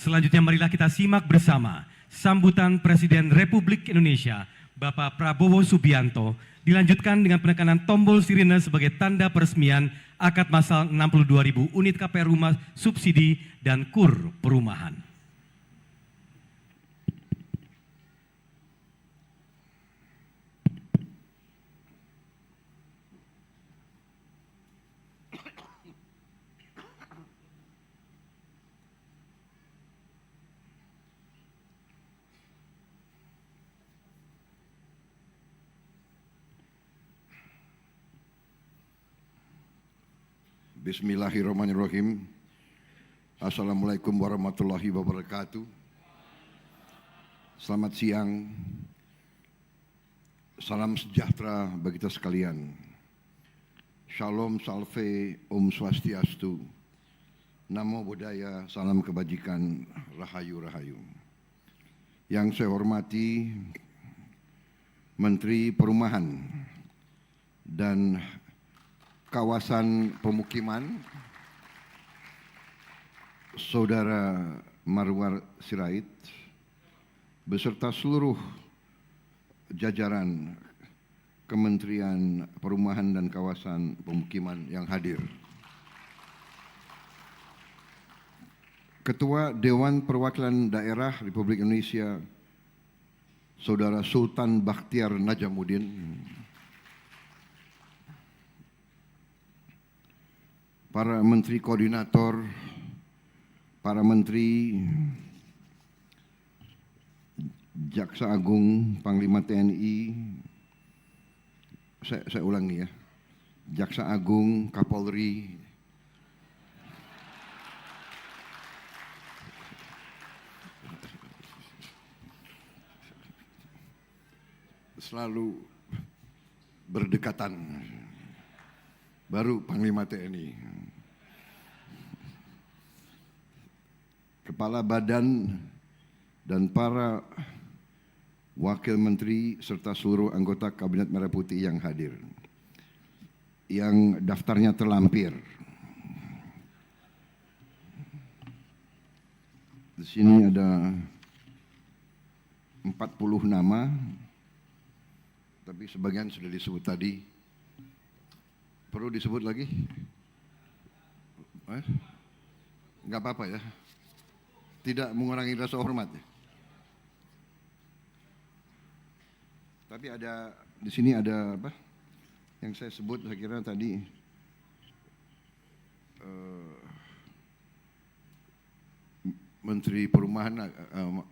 Selanjutnya marilah kita simak bersama sambutan Presiden Republik Indonesia Bapak Prabowo Subianto dilanjutkan dengan penekanan tombol sirine sebagai tanda peresmian akad massal 62.000 unit KPR rumah subsidi dan KUR perumahan. Bismillahirrahmanirrahim. Assalamualaikum warahmatullahi wabarakatuh. Selamat siang. Salam sejahtera bagi kita sekalian. Shalom, salve, Om Swastiastu. Namo Buddhaya, salam kebajikan, rahayu rahayu. Yang saya hormati Menteri Perumahan dan Kawasan Pemukiman, Saudara Marwar Sirait, beserta seluruh jajaran Kementerian Perumahan dan Kawasan Pemukiman yang hadir. Ketua Dewan Perwakilan Daerah Republik Indonesia, Saudara Sultan Bakhtiar Najamuddin, para menteri koordinator, para menteri, Jaksa Agung, Panglima TNI, saya ulangi ya, Jaksa Agung, Kapolri, selalu berdekatan, baru Panglima TNI, Kepala Badan dan para Wakil Menteri serta seluruh anggota Kabinet Merah Putih yang hadir, yang daftarnya terlampir. Di sini ada 40 nama, tapi sebagian sudah disebut tadi. Perlu disebut lagi? Enggak apa-apa ya. Tidak mengurangi rasa hormat ya. Tapi ada di sini ada apa? Yang saya sebut saya kira tadi Menteri Perumahan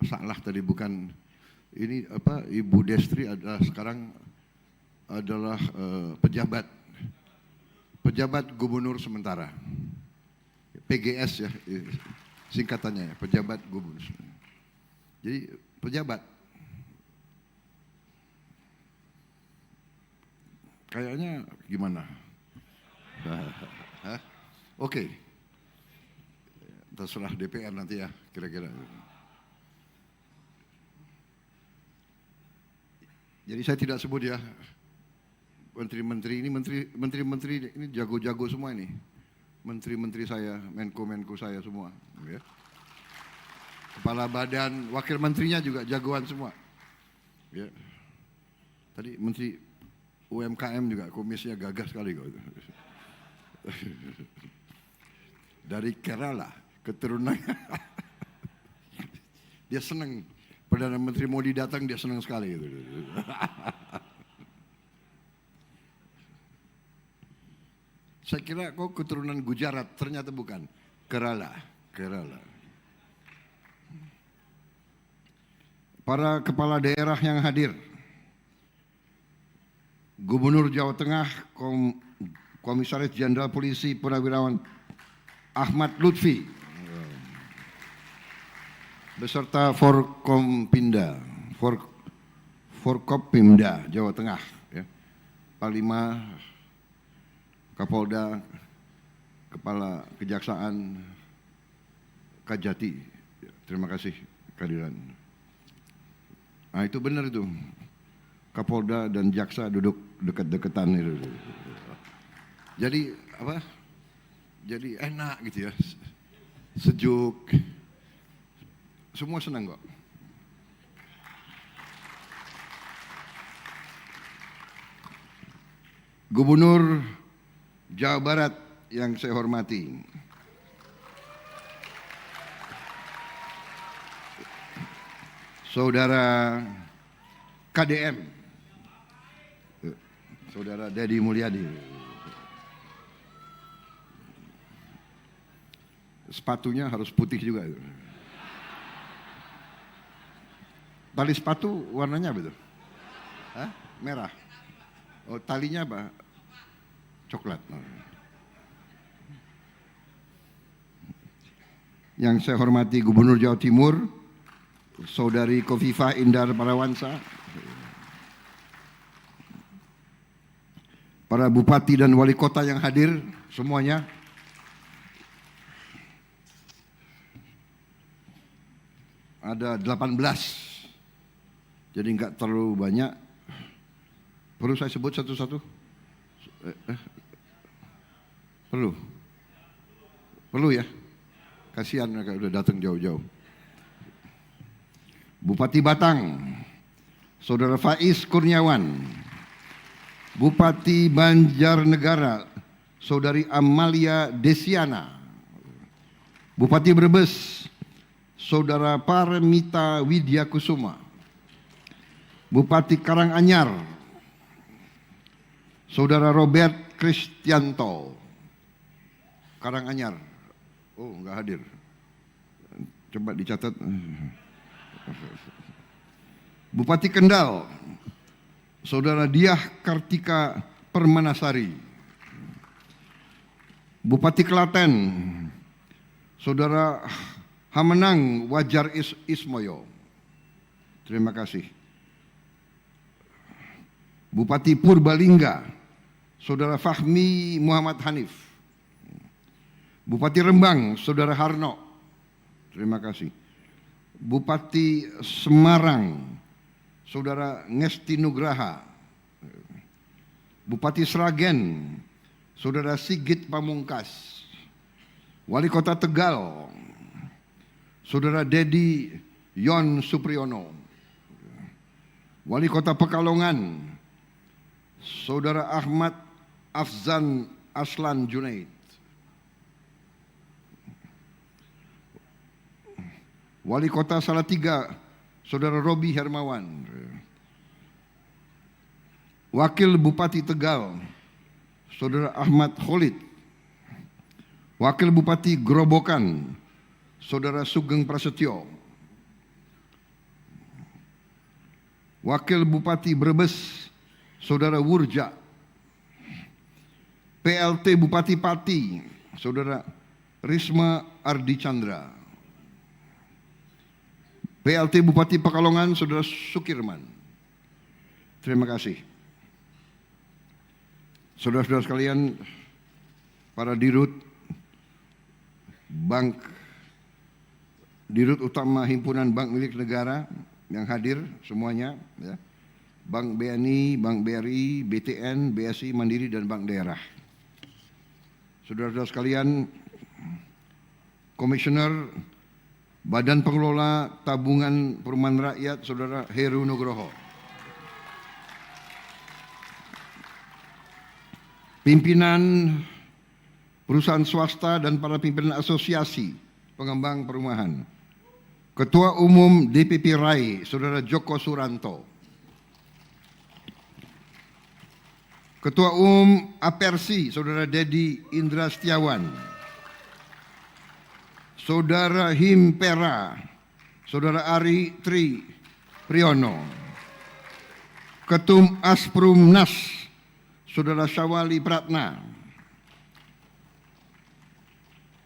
salah tadi, bukan ini apa, Ibu Destri adalah sekarang adalah pejabat gubernur sementara, PGS ya singkatannya ya, pejabat gubernur. Jadi pejabat kayaknya gimana? Oke. Terserah DPR nanti ya kira-kira. Jadi saya tidak sebut ya menteri-menteri ini, menteri-menteri ini jago-jago semua ini. Menteri-menteri saya, menko-menko saya semua. Ya. Kepala badan, wakil menterinya juga jagoan semua. Ya. Tadi Menteri UMKM juga komisinya gagah sekali kok. Dari Kerala, keturunan. Dia senang. Perdana Menteri Modi datang, dia senang sekali. Saya kira kok keturunan Gujarat, ternyata bukan. Kerala. Para kepala daerah yang hadir. Gubernur Jawa Tengah, Komisaris Jenderal Polisi Purnawirawan Ahmad Lutfi, beserta Forkopimda Jawa Tengah, ya. Panglima, Kapolda, Kepala Kejaksaan, Kajati. Terima kasih kehadiran. Nah itu benar itu, Kapolda dan Jaksa duduk dekat-dekatan itu. Jadi apa? Jadi enak gitu ya, sejuk. Semua senang kok. Gubernur Jawa Barat yang saya hormati, Saudara KDM, Saudara Dedi Mulyadi. Sepatunya harus putih juga. Tali sepatu warnanya apa itu? Hah? Merah. Oh, talinya apa? Coklat. Yang saya hormati Gubernur Jawa Timur, Saudari Khofifah Indar Parawansa, para bupati dan wali kota yang hadir semuanya, ada 18, jadi nggak terlalu banyak. Perlu saya sebut satu-satu? Perlu ya? Kasihan mereka udah datang jauh-jauh. Bupati Batang, Saudara Faiz Kurniawan. Bupati Banjarnegara, Saudari Amalia Desiana. Bupati Brebes, Saudara Parmita Widyakusuma. Bupati Karanganyar, Saudara Robert Kristianto. Karanganyar. Oh, enggak hadir. Coba dicatat. Bupati Kendal, Saudara Diah Kartika Permanasari. Bupati Klaten, Saudara Hamenang Wajar Ismoyo. Terima kasih. Bupati Purbalingga, Saudara Fahmi Muhammad Hanif. Bupati Rembang, Saudara Harno. Terima kasih. Bupati Semarang, Saudara Ngesti Nugraha. Bupati Sragen, Saudara Sigit Pamungkas. Wali Kota Tegal, Saudara Dedi Yon Supriyono. Wali Kota Pekalongan, Saudara Ahmad Afzan Aslan Junaid. Wali Kota Salatiga, Saudara Robi Hermawan. Wakil Bupati Tegal, Saudara Ahmad Khalid. Wakil Bupati Grobogan, Saudara Sugeng Prasetyo. Wakil Bupati Brebes, Saudara Wurja. PLT Bupati Pati, Saudara Risma Ardi Chandra. PLT Bupati Pekalongan, Saudara Sukirman. Terima kasih. Saudara-saudara sekalian, para dirut Dirut Utama Himpunan Bank Milik Negara yang hadir semuanya, ya. Bank BNI, Bank BRI, BTN, BSI, Mandiri, dan Bank Daerah. Saudara-saudara sekalian, Komisioner Badan Pengelola Tabungan Perumahan Rakyat, Saudara Heru Nugroho. Pimpinan perusahaan swasta dan para pimpinan asosiasi pengembang perumahan. Ketua Umum DPP RAI, Saudara Joko Suranto. Ketua Umum Apersi, Saudara Dedi Indra Setiawan. Saudara Himpera, Saudara Ari Tri Priyono. Ketum Asprumnas, Saudara Syawali Pratna.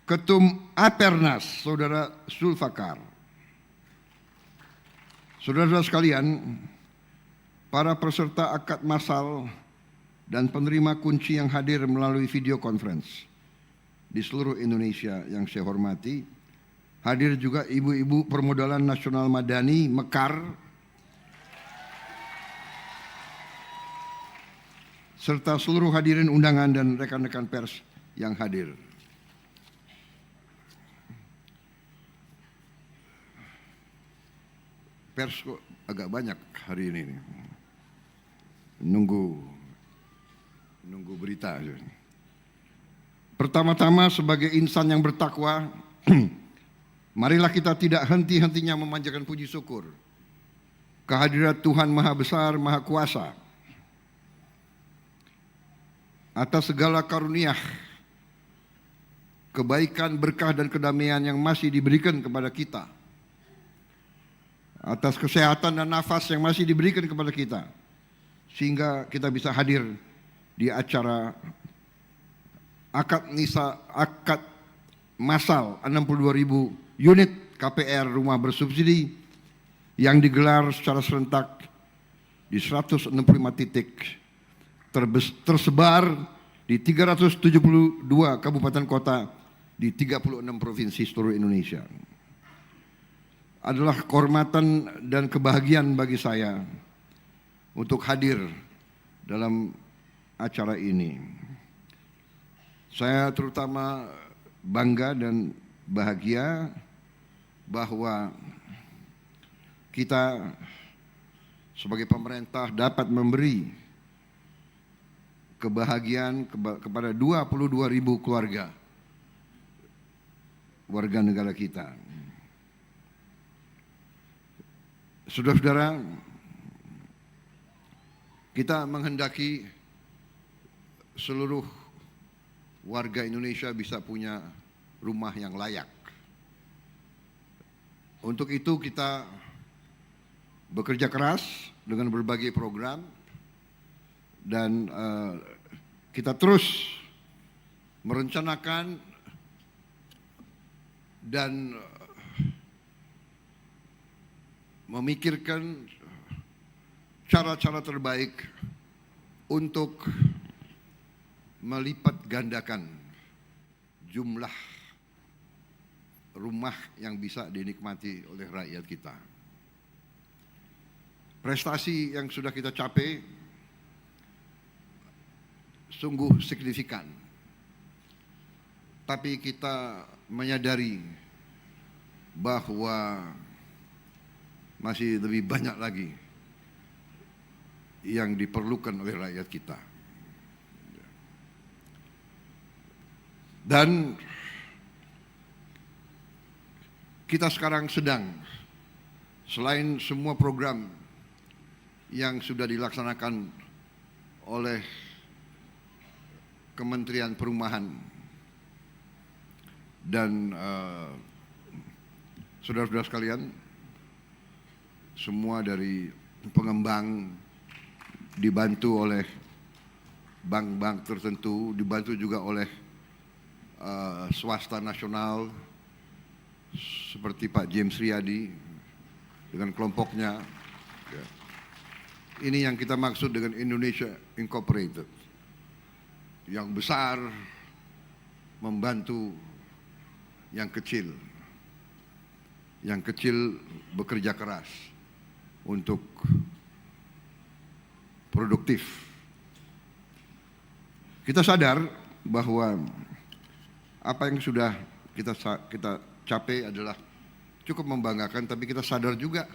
Ketum Apernas, Saudara Zulfakar. Saudara-saudara sekalian, para peserta akad massal dan penerima kunci yang hadir melalui video conference di seluruh Indonesia yang saya hormati, hadir juga ibu-ibu permodalan nasional Madani Mekar, serta seluruh hadirin undangan dan rekan-rekan pers yang hadir. pers kok agak banyak hari ini nih. Nunggu berita. Pertama-tama sebagai insan yang bertakwa, marilah kita tidak henti-hentinya memanjatkan puji syukur kehadirat Tuhan Maha Besar, Maha Kuasa atas segala karunia, kebaikan, berkah dan kedamaian yang masih diberikan kepada kita, atas kesehatan dan nafas yang masih diberikan kepada kita, sehingga kita bisa hadir di acara akad masal 62.000 unit KPR rumah bersubsidi yang digelar secara serentak di 165 titik tersebar di 372 kabupaten kota di 36 provinsi seluruh Indonesia. Adalah kehormatan dan kebahagiaan bagi saya untuk hadir dalam acara ini. Saya terutama bangga dan bahagia bahwa kita sebagai pemerintah dapat memberi kebahagiaan kepada 22.000 keluarga warga negara kita. Saudara-saudara, kita menghendaki seluruh warga Indonesia bisa punya rumah yang layak. Untuk itu kita bekerja keras dengan berbagai program dan kita terus merencanakan dan memikirkan cara-cara terbaik untuk melipat gandakan jumlah rumah yang bisa dinikmati oleh rakyat kita. Prestasi yang sudah kita capai sungguh signifikan. Tapi kita menyadari bahwa masih lebih banyak lagi yang diperlukan oleh rakyat kita. Dan kita sekarang sedang, selain semua program yang sudah dilaksanakan oleh Kementerian Perumahan dan saudara-saudara sekalian, semua dari pengembang dibantu oleh bank-bank tertentu, dibantu juga oleh swasta nasional seperti Pak James Riyadi dengan kelompoknya. Ini yang kita maksud dengan Indonesia Incorporated, yang besar membantu yang kecil bekerja keras untuk produktif. Kita sadar bahwa apa yang sudah kita capai adalah cukup membanggakan, tapi kita sadar juga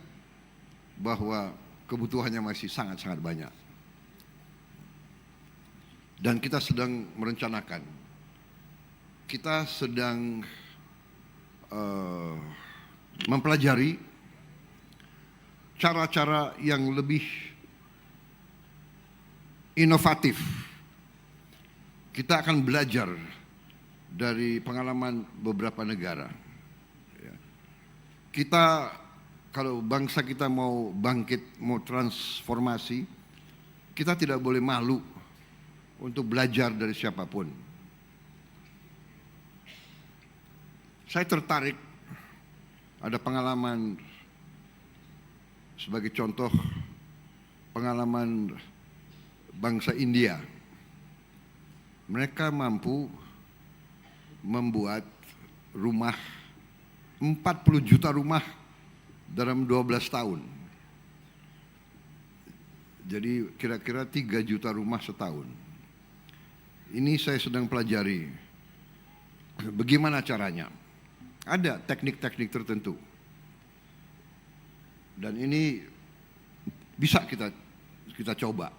bahwa kebutuhannya masih sangat-sangat banyak. Dan kita sedang merencanakan, kita sedang mempelajari cara-cara yang lebih inovatif. Kita akan belajar dari pengalaman beberapa negara. Kita, kalau bangsa kita mau bangkit, mau transformasi, kita tidak boleh malu untuk belajar dari siapapun. Saya tertarik, ada pengalaman sebagai contoh, pengalaman bangsa India. Mereka mampu membuat rumah, 40 juta rumah dalam 12 tahun. Jadi kira-kira 3 juta rumah setahun. Ini saya sedang pelajari bagaimana caranya. Ada teknik-teknik tertentu. Dan ini bisa kita coba.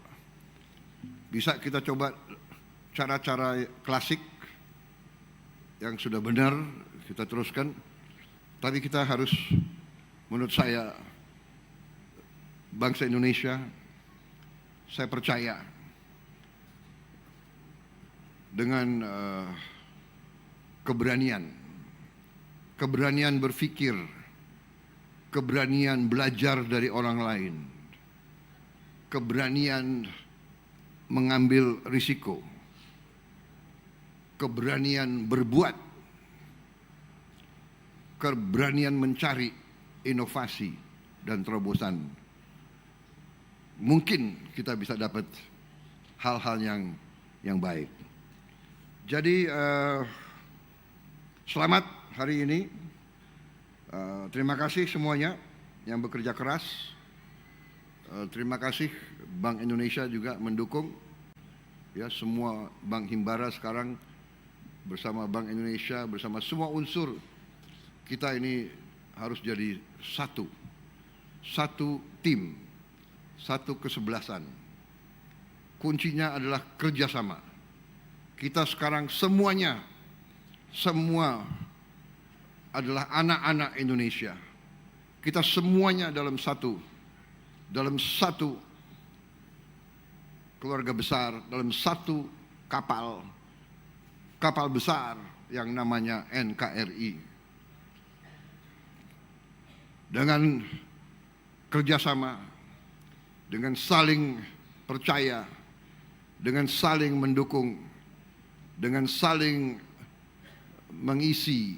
Bisa kita coba cara-cara klasik yang sudah benar kita teruskan. Tapi kita harus, menurut saya, bangsa Indonesia, saya percaya dengan keberanian berpikir, keberanian belajar dari orang lain, keberanian mengambil risiko, keberanian berbuat, keberanian mencari inovasi dan terobosan. Mungkin kita bisa dapat hal-hal yang baik. Jadi selamat hari ini. Terima kasih semuanya yang bekerja keras. Terima kasih Bank Indonesia juga mendukung. Ya, semua Bank Himbara sekarang bersama Bank Indonesia, bersama semua unsur kita ini harus jadi satu tim, satu kesebelasan. Kuncinya adalah kerjasama. Kita sekarang semua adalah anak-anak Indonesia. Kita semuanya dalam satu keluarga besar, dalam satu kapal besar yang namanya NKRI. Dengan kerjasama, dengan saling percaya, dengan saling mendukung, dengan saling mengisi,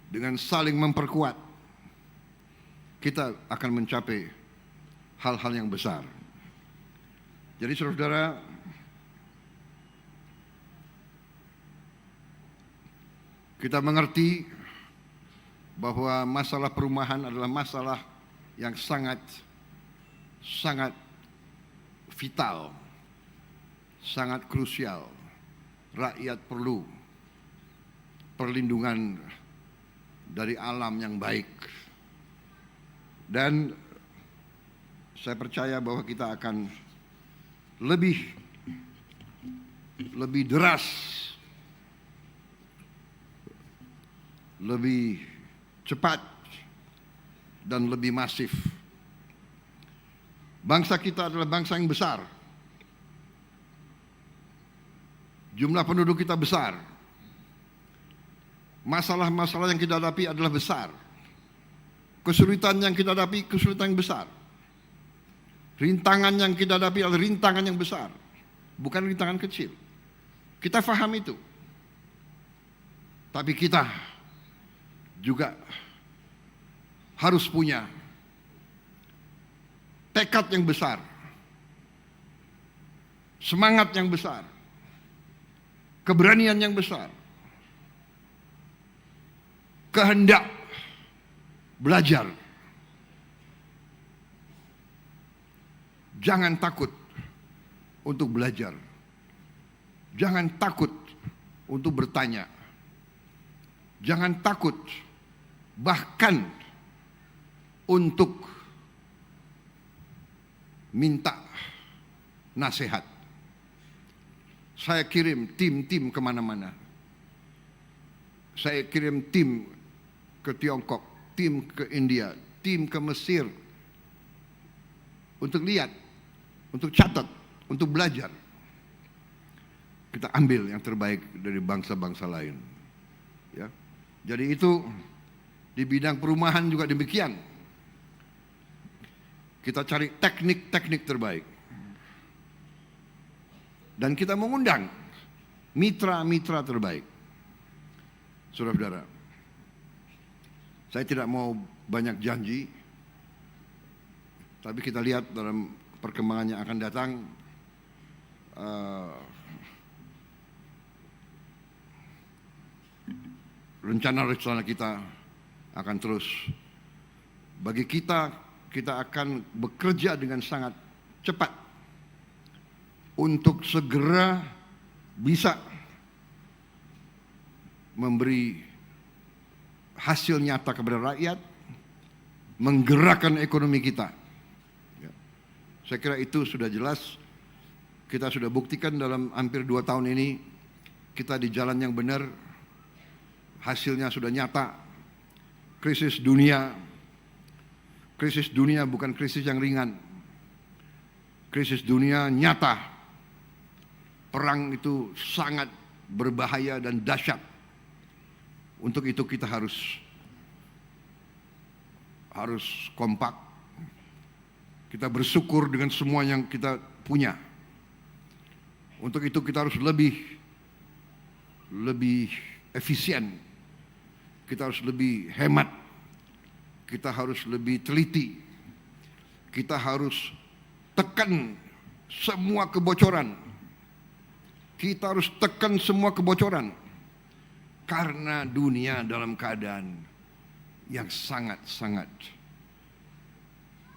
dengan saling memperkuat, kita akan mencapai hal-hal yang besar. Jadi saudara-saudara, kita mengerti bahwa masalah perumahan adalah masalah yang sangat vital, sangat krusial. Rakyat perlu perlindungan dari alam yang baik. Dan saya percaya bahwa kita akan lebih deras, lebih cepat, dan lebih masif. Bangsa kita adalah bangsa yang besar. Jumlah penduduk kita besar. Masalah-masalah yang kita hadapi adalah besar. Kesulitan yang kita hadapi, kesulitan yang besar. Rintangan yang kita hadapi adalah rintangan yang besar. Bukan rintangan kecil. Kita paham itu. Tapi kita juga harus punya tekad yang besar. Semangat yang besar. Keberanian yang besar, kehendak belajar. Jangan takut untuk belajar. Jangan takut untuk bertanya. Jangan takut bahkan untuk minta nasihat. Saya kirim tim-tim kemana-mana. Saya kirim tim ke Tiongkok, tim ke India, tim ke Mesir. Untuk lihat, untuk catat, untuk belajar. Kita ambil yang terbaik dari bangsa-bangsa lain. Ya. Jadi itu di bidang perumahan juga demikian. Kita cari teknik-teknik terbaik. Dan kita mengundang mitra-mitra terbaik. Saudara-saudara, saya tidak mau banyak janji, tapi kita lihat dalam perkembangan yang akan datang, rencana-rencana kita akan terus. Bagi kita akan bekerja dengan sangat cepat untuk segera bisa memberi hasil nyata kepada rakyat menggerakkan ekonomi kita. Ya. Saya kira itu sudah jelas. Kita sudah buktikan dalam hampir 2 tahun ini, kita di jalan yang benar, hasilnya sudah nyata. Krisis dunia bukan krisis yang ringan. Krisis dunia nyata. Perang itu sangat berbahaya dan dahsyat. Untuk itu kita harus kompak. Kita bersyukur dengan semua yang kita punya. Untuk itu kita harus lebih efisien. Kita harus lebih hemat. Kita harus lebih teliti. Kita harus tekan semua kebocoran. Kita harus tekan semua kebocoran. Karena dunia dalam keadaan yang sangat-sangat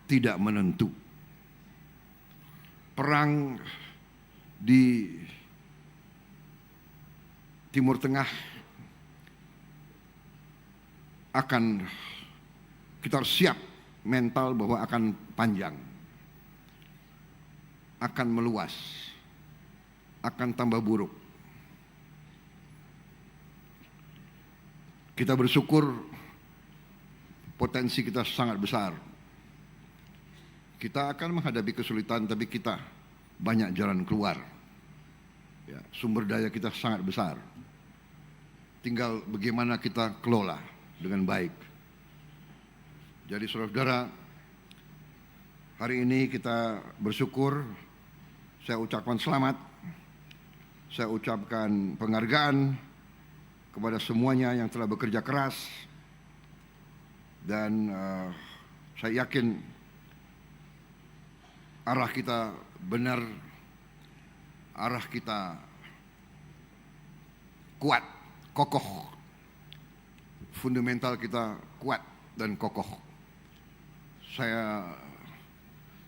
tidak menentu. Perang di Timur Tengah akan, kita harus siap mental bahwa akan panjang, akan meluas, akan tambah buruk. Kita bersyukur potensi kita sangat besar. Kita akan menghadapi kesulitan, tapi kita banyak jalan keluar. Ya, sumber daya kita sangat besar. Tinggal bagaimana kita kelola dengan baik. Jadi saudara-saudara, hari ini kita bersyukur. Saya ucapkan selamat. Saya ucapkan penghargaan kepada semuanya yang telah bekerja keras. Dan saya yakin arah kita benar, arah kita kuat, kokoh, fundamental kita kuat dan kokoh. Saya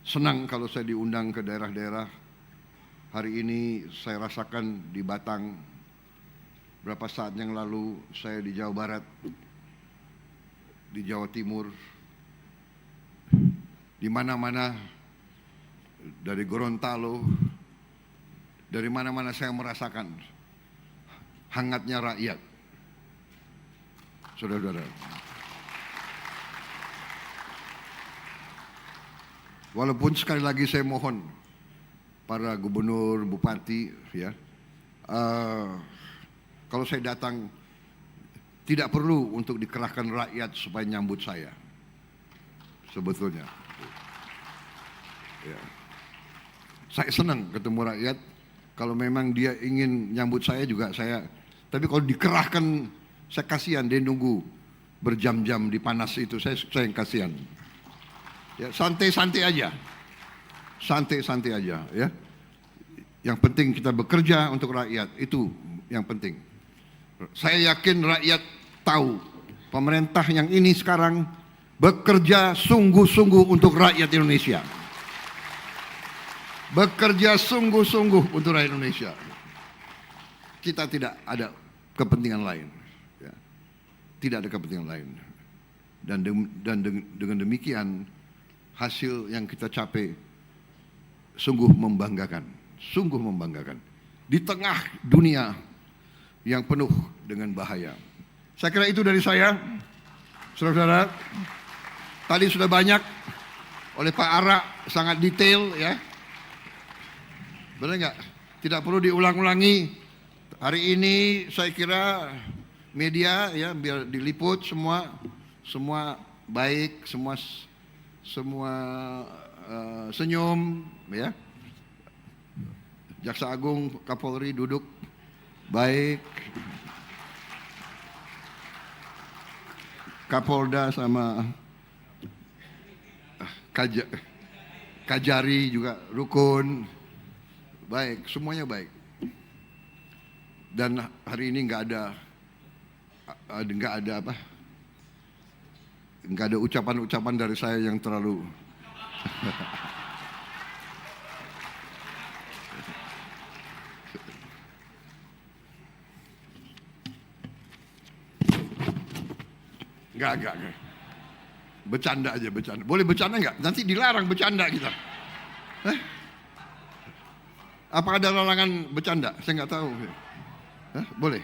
senang kalau saya diundang ke daerah-daerah. Hari ini saya rasakan di Batang, berapa saat yang lalu saya di Jawa Barat, di Jawa Timur, di mana-mana, dari Gorontalo, dari mana-mana saya merasakan hangatnya rakyat. Saudara-saudara, walaupun sekali lagi saya mohon para gubernur, bupati, ya, kalau saya datang tidak perlu untuk dikerahkan rakyat supaya nyambut saya, sebetulnya. Ya. Saya senang ketemu rakyat. Kalau memang dia ingin nyambut saya juga saya. Tapi kalau dikerahkan, saya kasihan dia nunggu berjam-jam di panas itu. Saya yang kasihan. Ya, santai-santai aja, santai-santai aja. Ya. Yang penting kita bekerja untuk rakyat, itu yang penting. Saya yakin rakyat tahu pemerintah yang ini sekarang bekerja sungguh-sungguh untuk rakyat Indonesia. Bekerja sungguh-sungguh untuk rakyat Indonesia. Kita tidak ada kepentingan lain. Ya. Tidak ada kepentingan lain. Dan dengan demikian hasil yang kita capai sungguh membanggakan. Sungguh membanggakan. Di tengah dunia yang penuh dengan bahaya. Saya kira itu dari saya. Saudara-saudara, tadi sudah banyak oleh Pak Ara, sangat detail, ya. Benar nggak? Tidak perlu diulang-ulangi. Hari ini saya kira media, ya, biar diliput semua baik, semua senyum, ya. Jaksa Agung, Kapolri duduk baik. Kapolda sama Kajari juga rukun. Baik, semuanya baik. Dan hari ini nggak ada ucapan-ucapan dari saya yang terlalu nggak Bercanda aja, bercanda. Boleh bercanda nggak? Nanti dilarang bercanda kita. Apa ada larangan bercanda? Saya nggak tahu. Boleh?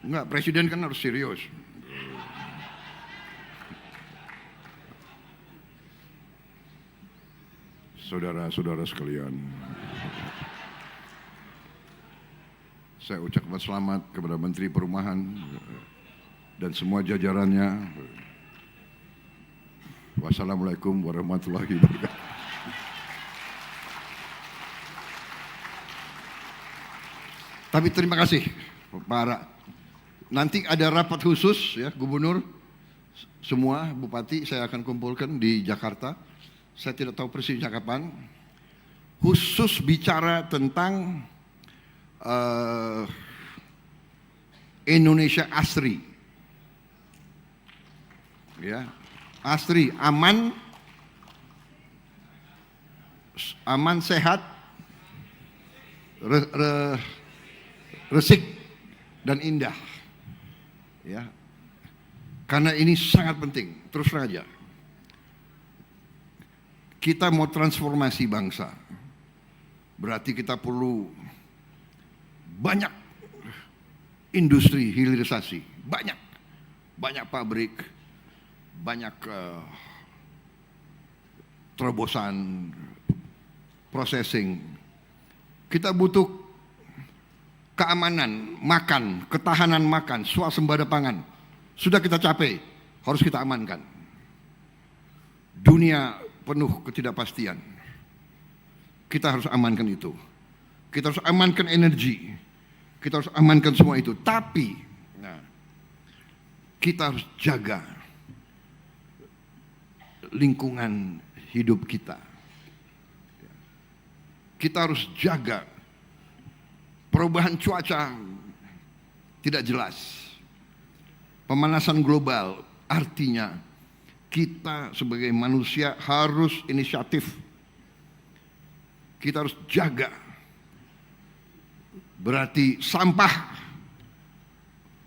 Enggak, presiden kan harus serius. Saudara-saudara sekalian, saya ucapkan selamat kepada Menteri Perumahan dan semua jajarannya. Wassalamualaikum warahmatullahi wabarakatuh. Tapi terima kasih para. Nanti ada rapat khusus ya, gubernur, semua bupati saya akan kumpulkan di Jakarta. Saya tidak tahu persisnya kapan. Khusus bicara tentang Indonesia Asri. Ya, Asri, aman, sehat, resik dan indah. Ya. Karena ini sangat penting, terus terang aja. Kita mau transformasi bangsa. Berarti kita perlu banyak industri hilirisasi, banyak pabrik, banyak terobosan, processing. Kita butuh keamanan makan, ketahanan makan, swasembada pangan. Sudah kita capai, harus kita amankan. Dunia penuh ketidakpastian. Kita harus amankan itu. Kita harus amankan energi. Kita harus amankan semua itu. Tapi kita harus jaga lingkungan hidup kita. Kita harus jaga perubahan cuaca tidak jelas. Pemanasan global artinya kita sebagai manusia harus inisiatif. Kita harus jaga. Berarti sampah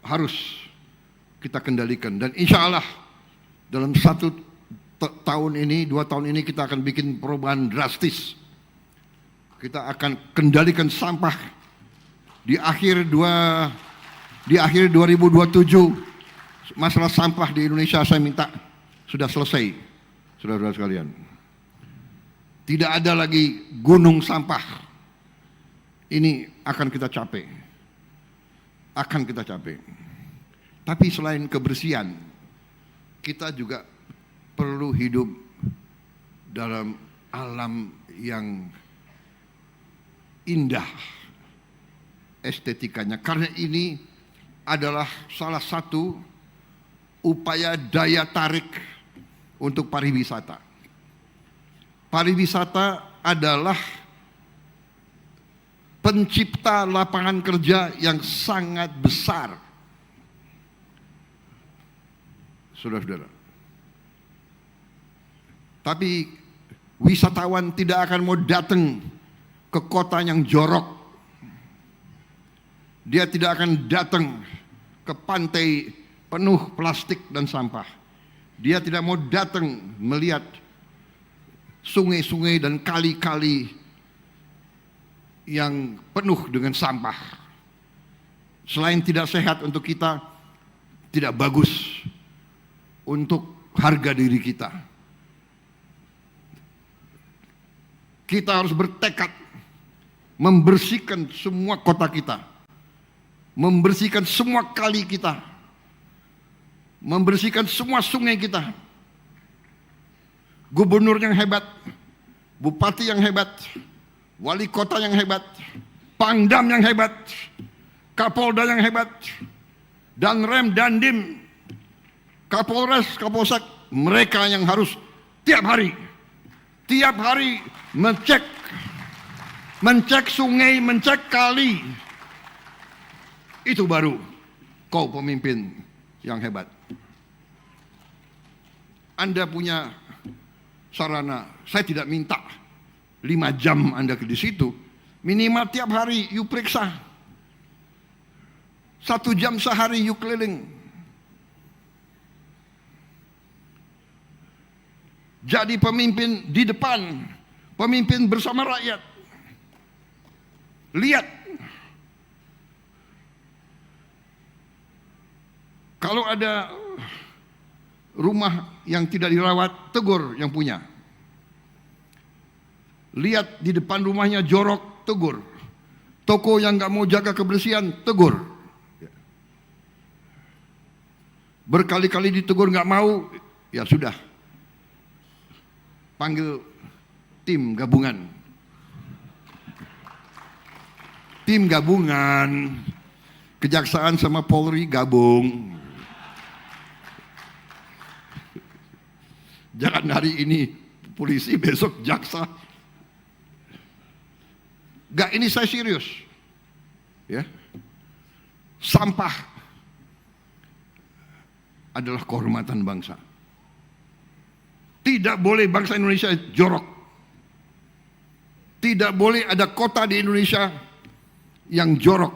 harus kita kendalikan. Dan insya Allah dalam 1 tahun ini, 2 tahun ini kita akan bikin perubahan drastis. Kita akan kendalikan sampah. Di akhir 2027 masalah sampah di Indonesia saya minta sudah selesai, saudara-saudara sekalian. Tidak ada lagi gunung sampah. Ini akan kita capai. Tapi selain kebersihan, kita juga perlu hidup dalam alam yang indah estetikanya. Karena ini adalah salah satu upaya daya tarik untuk pariwisata. Pariwisata adalah pencipta lapangan kerja yang sangat besar. Saudara-saudara. Tapi wisatawan tidak akan mau datang ke kota yang jorok. Dia tidak akan datang ke pantai penuh plastik dan sampah. Dia tidak mau datang melihat sungai-sungai dan kali-kali yang penuh dengan sampah. Selain tidak sehat untuk kita, tidak bagus untuk harga diri kita. Kita harus bertekad membersihkan semua kota kita, membersihkan semua kali kita, membersihkan semua sungai kita. Gubernur yang hebat, bupati yang hebat, wali kota yang hebat, pangdam yang hebat, kapolda yang hebat, danrem, dandim, kapolres, kapolsek, mereka yang harus tiap hari mencek sungai, mencek kali. Itu baru kau pemimpin yang hebat. Anda punya sarana, saya tidak minta 5 jam Anda di situ, minimal tiap hari you periksa, 1 jam sehari you keliling. Jadi pemimpin di depan, pemimpin bersama rakyat. Lihat, kalau ada rumah yang tidak dirawat, tegur yang punya. Lihat di depan rumahnya jorok, tegur. Toko yang nggak mau jaga kebersihan, tegur. Berkali-kali ditegur nggak mau, ya sudah. Panggil tim gabungan. Tim gabungan, Kejaksaan sama Polri gabung. Jangan hari ini polisi, besok jaksa. Gak, ini saya serius. Ya. Sampah adalah kehormatan bangsa. Tidak boleh bangsa Indonesia jorok. Tidak boleh ada kota di Indonesia yang jorok.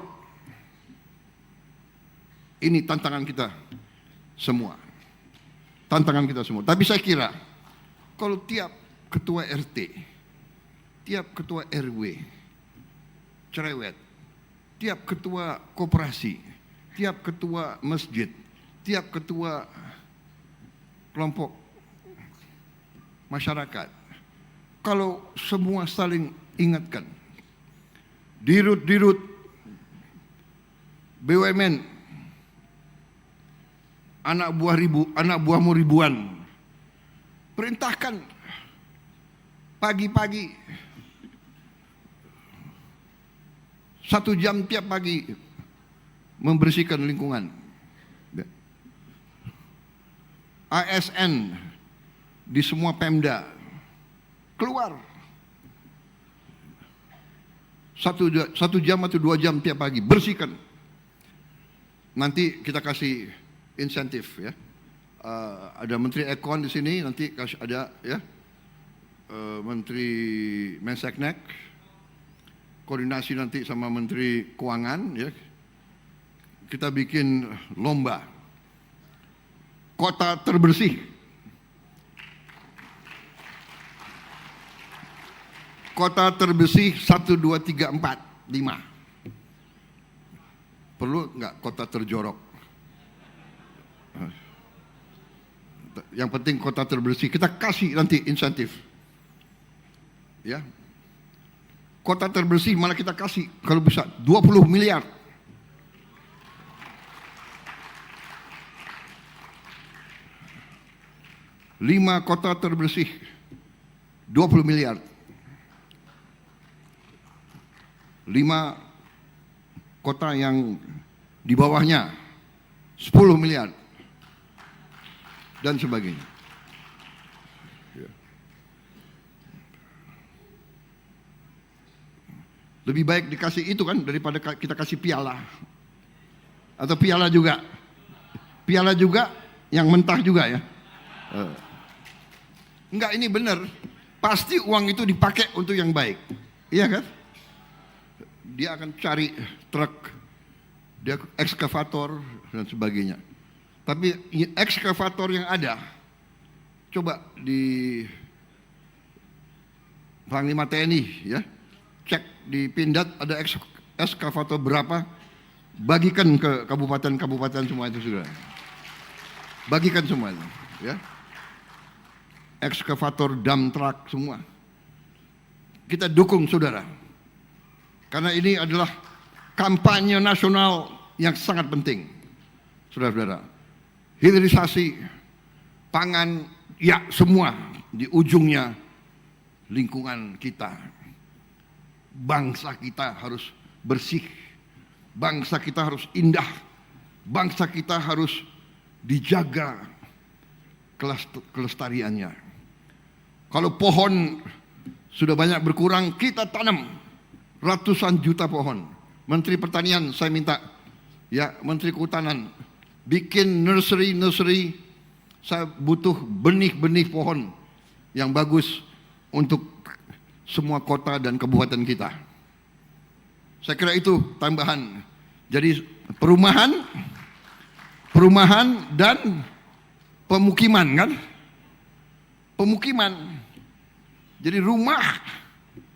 Ini tantangan kita semua. Tantangan kita semua. Tapi saya kira kalau tiap ketua RT, tiap ketua RW cerewet, tiap ketua koperasi, tiap ketua masjid, tiap ketua kelompok masyarakat, kalau semua saling ingatkan, dirut-dirut BUMN, anak buahmu ribuan, perintahkan pagi-pagi 1 jam tiap pagi membersihkan lingkungan. ASN di semua Pemda keluar 1 jam atau 2 jam tiap pagi bersihkan. Nanti kita kasih insentif ya. Ada Menteri Ekon di sini, nanti kasih ada ya. Menteri Menseknek, koordinasi nanti sama Menteri Keuangan ya. Kita bikin lomba kota terbersih. Kota terbersih 1, 2, 3, 4, 5. Perlu nggak kota terjorok? Yang penting kota terbersih. Kita kasih nanti insentif. Ya. Kota terbersih malah kita kasih kalau bisa 20 miliar. Lima kota terbersih 20 miliar. 5 kota yang di bawahnya 10 miliar dan sebagainya. Lebih baik dikasih itu kan daripada kita kasih piala. Atau piala juga. Piala juga yang mentah juga ya. Enggak, ini benar. Pasti uang itu dipakai untuk yang baik. Iya kan? Dia akan cari truk, dia ekskavator dan sebagainya. Tapi ekskavator yang ada, coba di Panglima TNI ya, cek di Pindad ada ekskavator berapa, bagikan ke kabupaten-kabupaten semua itu sudah. Bagikan semuanya ya. Ekskavator, dump truck semua. Kita dukung saudara. Karena ini adalah kampanye nasional yang sangat penting. Saudara-saudara. Hilirisasi pangan, ya semua di ujungnya lingkungan kita. Bangsa kita harus bersih. Bangsa kita harus indah. Bangsa kita harus dijaga kelestariannya. Kalau pohon sudah banyak berkurang, kita tanam ratusan juta pohon. Menteri Pertanian saya minta, ya Menteri Kehutanan, bikin nursery. Saya butuh benih-benih pohon yang bagus untuk semua kota dan kabupaten kita. Saya kira itu tambahan. Jadi perumahan dan pemukiman kan. pemukiman. Jadi rumah,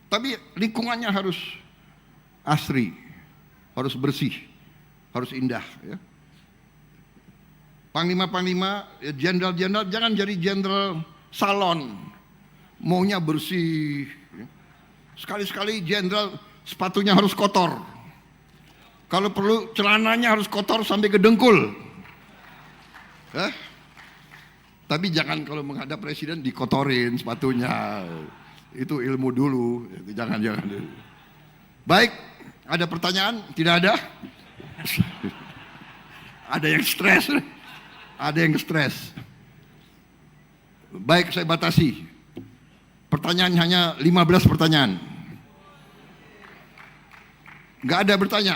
tapi lingkungannya harus asri, harus bersih, harus indah. Ya. Panglima-panglima, jenderal-jenderal jangan jadi jenderal salon, maunya bersih. Ya. Sekali-sekali jenderal sepatunya harus kotor. Kalau perlu celananya harus kotor sampai ke dengkul. Tapi jangan kalau menghadap presiden dikotorin sepatunya. Itu ilmu dulu. Jangan. Baik, ada pertanyaan? Tidak ada? Ada yang stres. Ada yang stres. Baik, saya batasi. Pertanyaan hanya 15 pertanyaan. Nggak ada bertanya.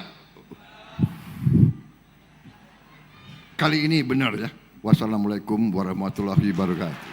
Kali ini benar ya. Wassalamualaikum warahmatullahi wabarakatuh.